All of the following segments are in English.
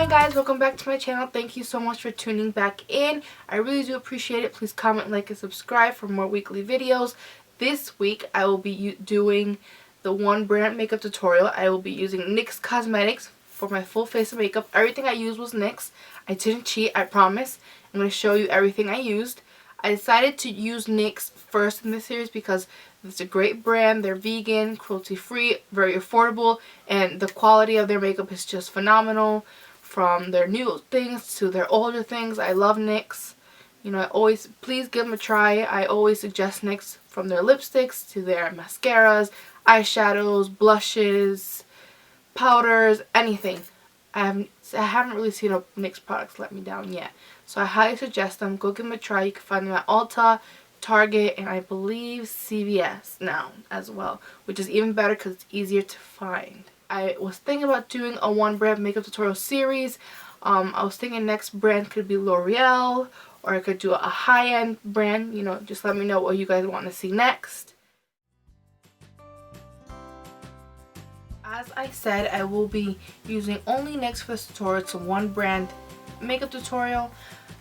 Hi guys, welcome back to my channel. Thank you so much for tuning back in. I really do appreciate it. Please comment, like, and subscribe for more weekly videos. This week I will be doing the one brand makeup tutorial. I will be using NYX Cosmetics for my full face of makeup. Everything I used was NYX. I didn't cheat, I promise. I'm going to show you everything I used. I decided to use NYX first in this series because it's a great brand. They're vegan, cruelty-free, very affordable, and the quality of their makeup is just phenomenal. From their new things to their older things, I love NYX. You know, please give them a try. I always suggest NYX, from their lipsticks to their mascaras, eyeshadows, blushes, powders, anything. I haven't really seen a NYX products let me down yet. So I highly suggest them. Go give them a try. You can find them at Ulta, Target, and I believe CVS now as well, which is even better because it's easier to find. I was thinking about doing a one brand makeup tutorial series. I was thinking next brand could be L'Oreal, or I could do a high-end brand. You know, just let me know what you guys want to see next. As I said, I will be using only NYX for this tutorial. It's a one brand makeup tutorial.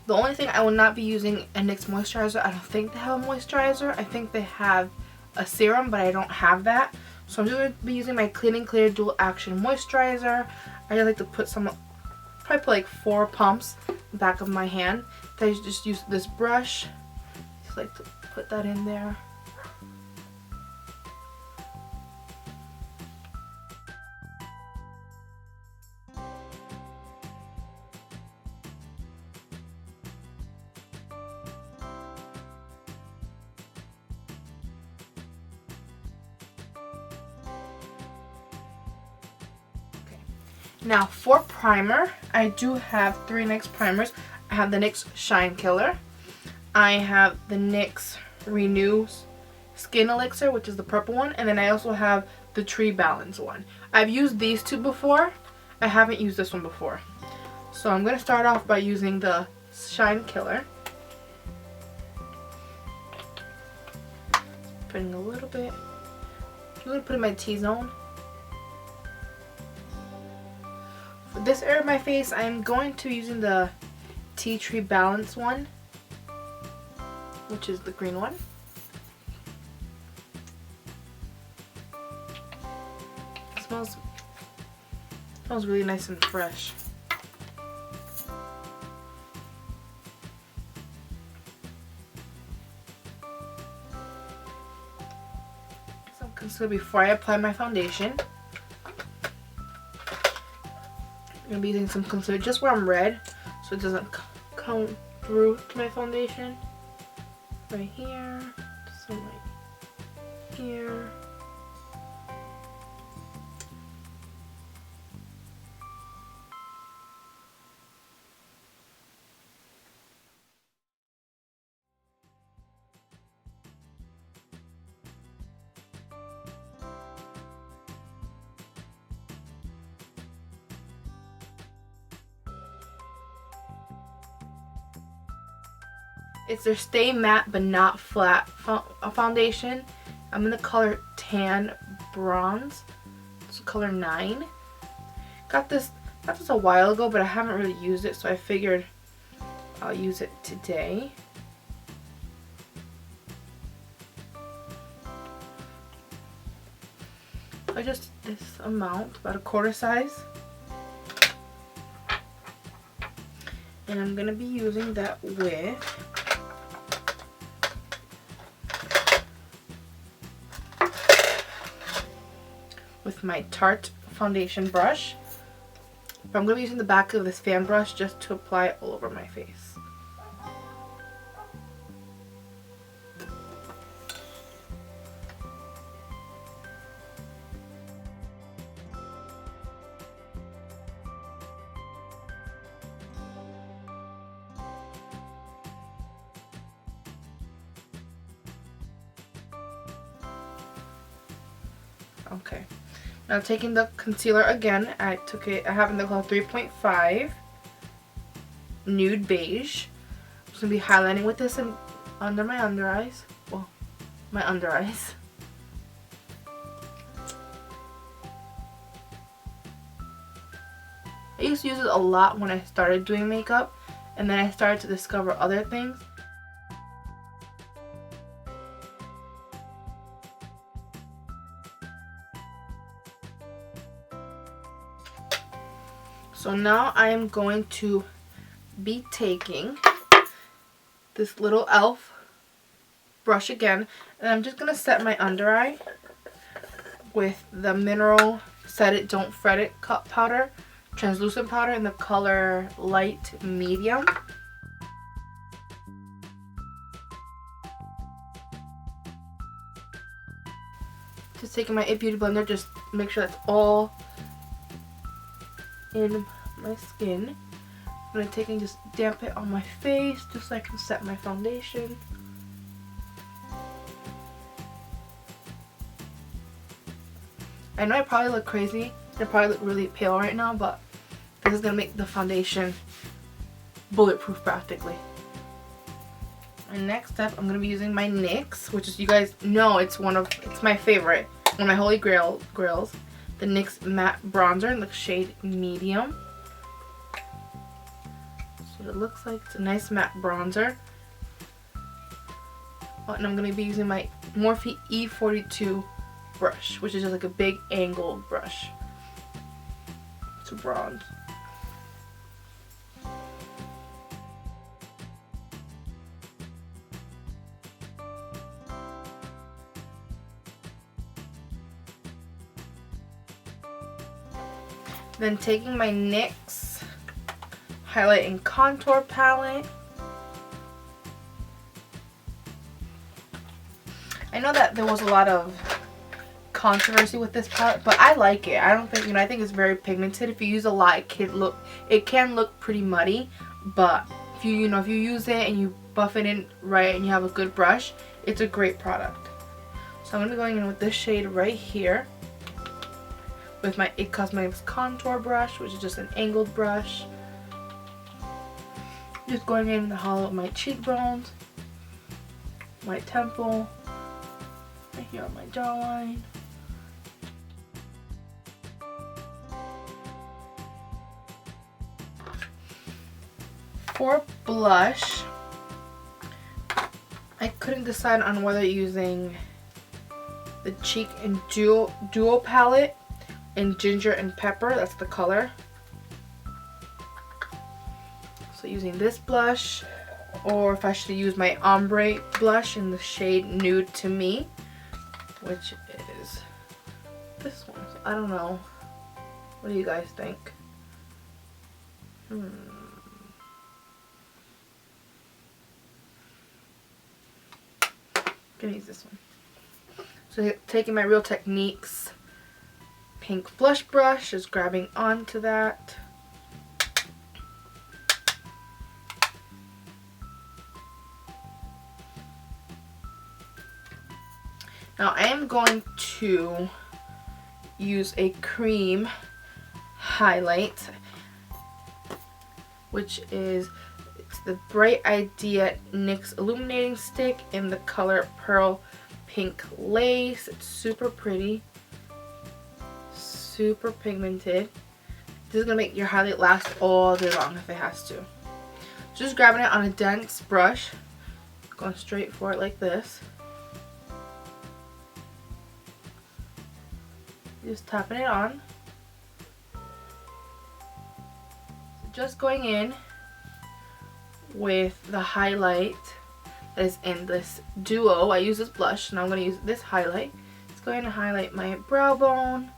The only thing I will not be using a NYX moisturizer. I don't think they have a moisturizer. I think they have a serum, but I don't have that. So I'm just going to be using my Clean and Clear Dual Action Moisturizer. I just like to put some, probably put like 4 pumps in the back of my hand. Then I just use this brush. Just like to put that in there. Now for primer, I do have 3 NYX primers. I have the NYX Shine Killer. I have the NYX Renew Skin Elixir, which is the purple one. And then I also have the Tree Balance one. I've used these 2 before. I haven't used this one before. So I'm going to start off by using the Shine Killer. Putting a little bit. I'm going to put in my T-zone. For this area of my face, I am going to be using the Tea Tree Balance one, which is the green one. It smells really nice and fresh. Some concealer before I apply my foundation. I'm going to be using some concealer just where I'm red, so it doesn't come through to my foundation. Right here, some right here. It's their Stay Matte But Not Flat foundation. I'm in the color Tan Bronze. It's color 9. Got this a while ago, but I haven't really used it, so I figured I'll use it today. Just this amount, about a quarter size. And I'm going to be using that with my Tarte foundation brush. But I'm going to be using the back of this fan brush just to apply it all over my face. Okay. Now taking the concealer again, I have in the color 3.5 Nude Beige. I'm just going to be highlighting with this under my under eyes. Well, my under eyes. I used to use it a lot when I started doing makeup, and then I started to discover other things. So now I am going to be taking this little e.l.f. brush again, and I'm just going to set my under eye with the Mineral Set It Don't Fret It Cut Powder, translucent powder in the color light medium. Just taking my It Beauty blender, just make sure that's all in my skin. I'm going to take and just damp it on my face just so I can set my foundation. I know I probably look crazy. I probably look really pale right now, but this is going to make the foundation bulletproof practically. And next up, I'm going to be using my NYX, which is, you guys know, it's my favorite, one of my holy grails, the NYX Matte Bronzer in the shade Medium. So it looks like it's a nice matte bronzer. Oh, and I'm going to be using my Morphe E42 brush, which is just like a big angled brush to bronze. Then taking my NYX Highlight and Contour Palette. I know that there was a lot of controversy with this palette, but I like it. I don't think, I think it's very pigmented. If you use a lot, it can look pretty muddy, but if you use it and you buff it in right and you have a good brush, it's a great product. So I'm going to be going in with this shade right here with my IT Cosmetics contour brush, which is just an angled brush. Just going in the hollow of my cheekbones, my temple, right here on my jawline. For blush, I couldn't decide on whether using the Cheek and Duo palette in Ginger and Pepper, that's the color. So using this blush, or if I should use my ombre blush in the shade Nude to Me, which is this one. So I don't know. What do you guys think? Gonna use this one. So taking my Real Techniques pink blush brush, just grabbing onto that. Now I am going to use a cream highlight, which is the Bright Idea NYX Illuminating Stick in the color Pearl Pink Lace. It's super pretty, super pigmented. This is going to make your highlight last all day long if it has to. Just grabbing it on a dense brush, going straight for it like this. Just tapping it on. Just going in with the highlight that is in this Duo. I use this blush, and I'm going to use this highlight. It's going to highlight my brow bone,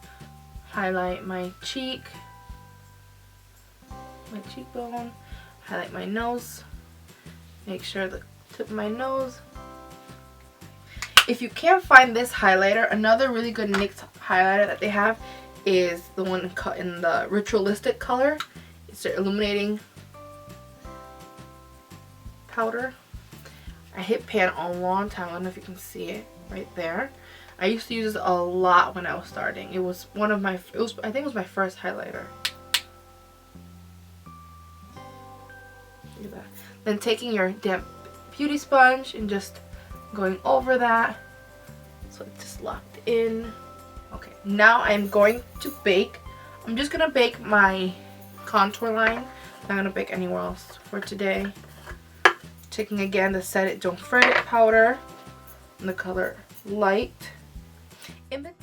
highlight my cheekbone, highlight my nose, make sure the tip of my nose. If you can't find this highlighter, another really good NYX highlighter that they have is the one cut in the Ritualistic color. It's their Illuminating Powder. I hit pan a long time. I don't know if you can see it right there. I used to use this a lot when I was starting. It was one of my, I think it was my first highlighter. Look at that. Then taking your damp beauty sponge and just going over that so it's just locked in. Okay, now I'm going to bake. I'm just gonna bake my contour line. I'm not going to pick anywhere else for today. Taking again the Set It Don't Fret It powder in the color Light. Before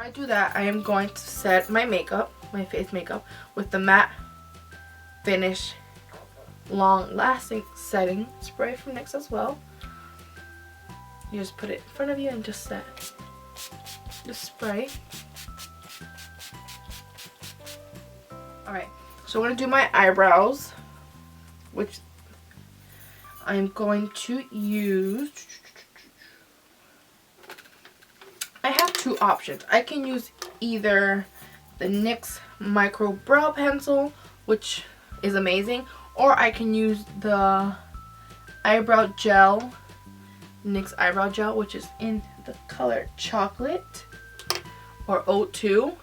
I do that, I am going to set my makeup, my face makeup, with the Matte Finish Long Lasting Setting Spray from NYX as well. You just put it in front of you and just set. Just spray. Alright, so I'm going to do my eyebrows, which I'm going to use. I have two options. I can use either the NYX Micro Brow Pencil, which is amazing, or I can use the eyebrow gel, NYX Eyebrow Gel, which is in the color Chocolate or O2.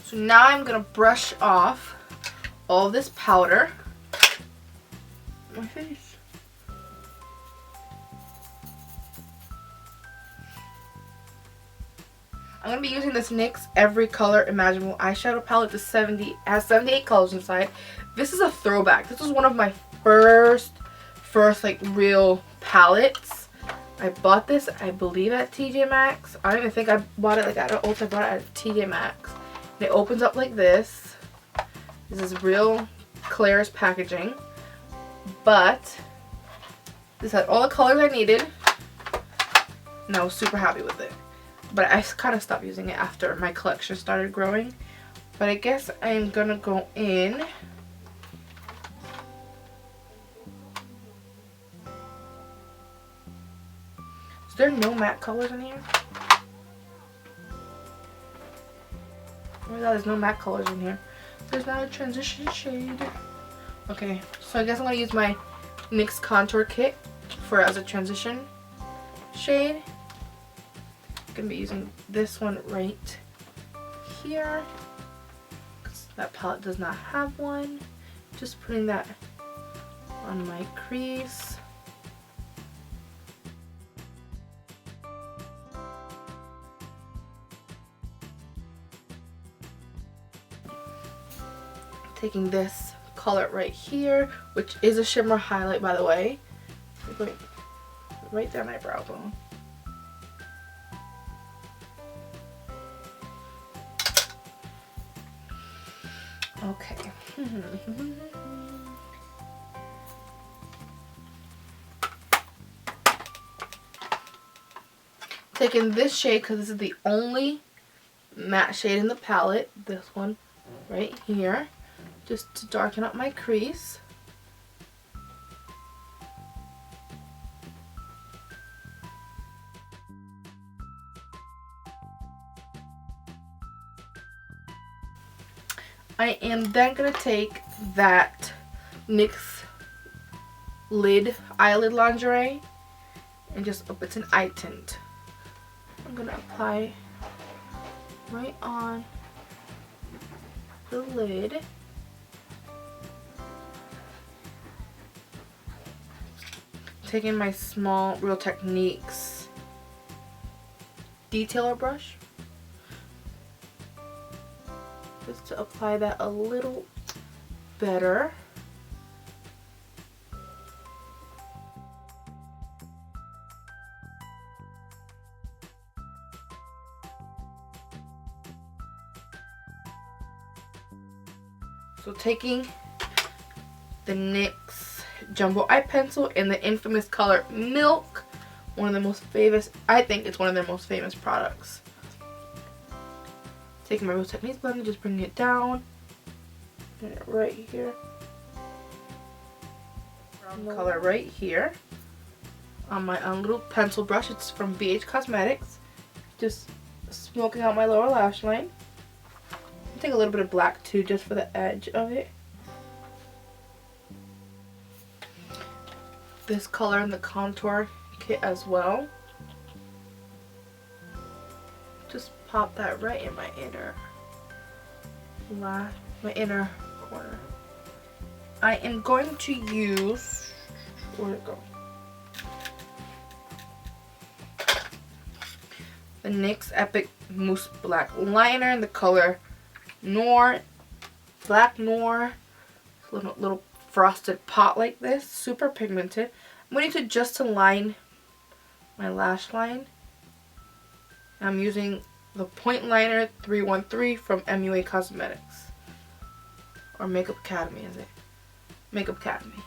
So now I'm going to brush off all this powder on my face. I'm going to be using this NYX Every Color Imaginable eyeshadow palette. This has 78 colors inside. This is a throwback. This was one of my first like real palettes. I bought this, I believe, at TJ Maxx. I don't even think I bought it like at Ulta. I bought it at TJ Maxx. It opens up like this. This is real Claire's packaging, but this had all the colors I needed, and I was super happy with it. But I kind of stopped using it after my collection started growing. But I guess I'm gonna go in. Is there no matte colors in here? Oh my god, there's no matte colors in here. There's not a transition shade. Okay, so I guess I'm going to use my NYX contour kit as a transition shade. I'm going to be using this one right here, because that palette does not have one. Just putting that on my crease. Taking this color right here, which is a shimmer highlight, by the way. Going right down my brow bone. Okay. Taking this shade, because this is the only matte shade in the palette. This one right here. Just to darken up my crease. I am then going to take that NYX eyelid lingerie and just, oh, it's an eye tint. I'm going to apply right on the lid. Taking my small Real Techniques detailer brush just to apply that a little better. So taking the NYX Jumbo Eye Pencil in the infamous color Milk, one of the most famous, I think it's one of their most famous products. Taking my Real Techniques blender, just bringing it down, putting it right here. Brown color right here. on my little pencil brush. It's from BH Cosmetics. Just smoking out my lower lash line. Take a little bit of black too, just for the edge of it. This color in the contour kit as well. Just pop that right in my inner corner. I am going to use, where'd it go? The NYX Epic Mousse Black Liner in the color Noir, Black Noir. Little frosted pot like this, super pigmented. I'm going to just to line my lash line. I'm using the Point Liner 313 from MUA Cosmetics. Or Makeup Academy, is it? Makeup Academy.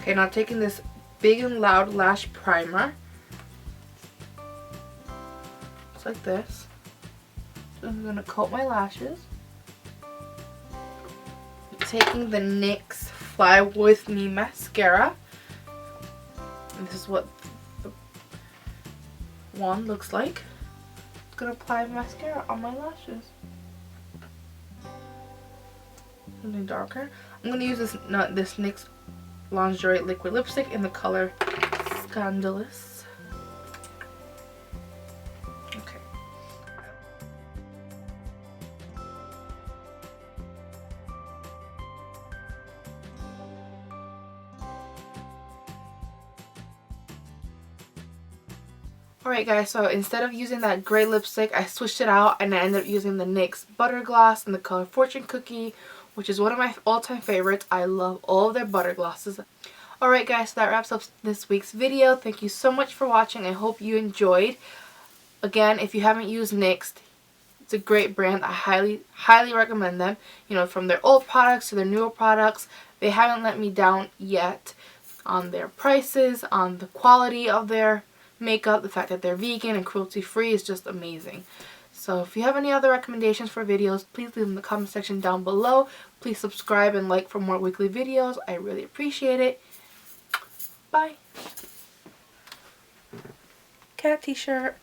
Okay, now taking this Big and Loud Lash Primer. Just like this. So I'm going to coat my lashes. Taking the NYX Fly with Me Mascara. And this is what the wand looks like. I'm going to apply mascara on my lashes. Something darker. I'm going to use this NYX Lingerie liquid lipstick in the color Scandalous. Okay. Alright guys, so instead of using that gray lipstick, I switched it out and I ended up using the NYX Butter Gloss in the color Fortune Cookie, which is one of my all-time favorites. I love all of their butter glosses. Alright guys, so that wraps up this week's video. Thank you so much for watching. I hope you enjoyed. Again, if you haven't used NYX, it's a great brand. I highly recommend them. You know, from their old products to their newer products, they haven't let me down yet on their prices, on the quality of their makeup. The fact that they're vegan and cruelty-free is just amazing. So if you have any other recommendations for videos, please leave them in the comment section down below. Please subscribe and like for more weekly videos. I really appreciate it. Bye. Cat t-shirt.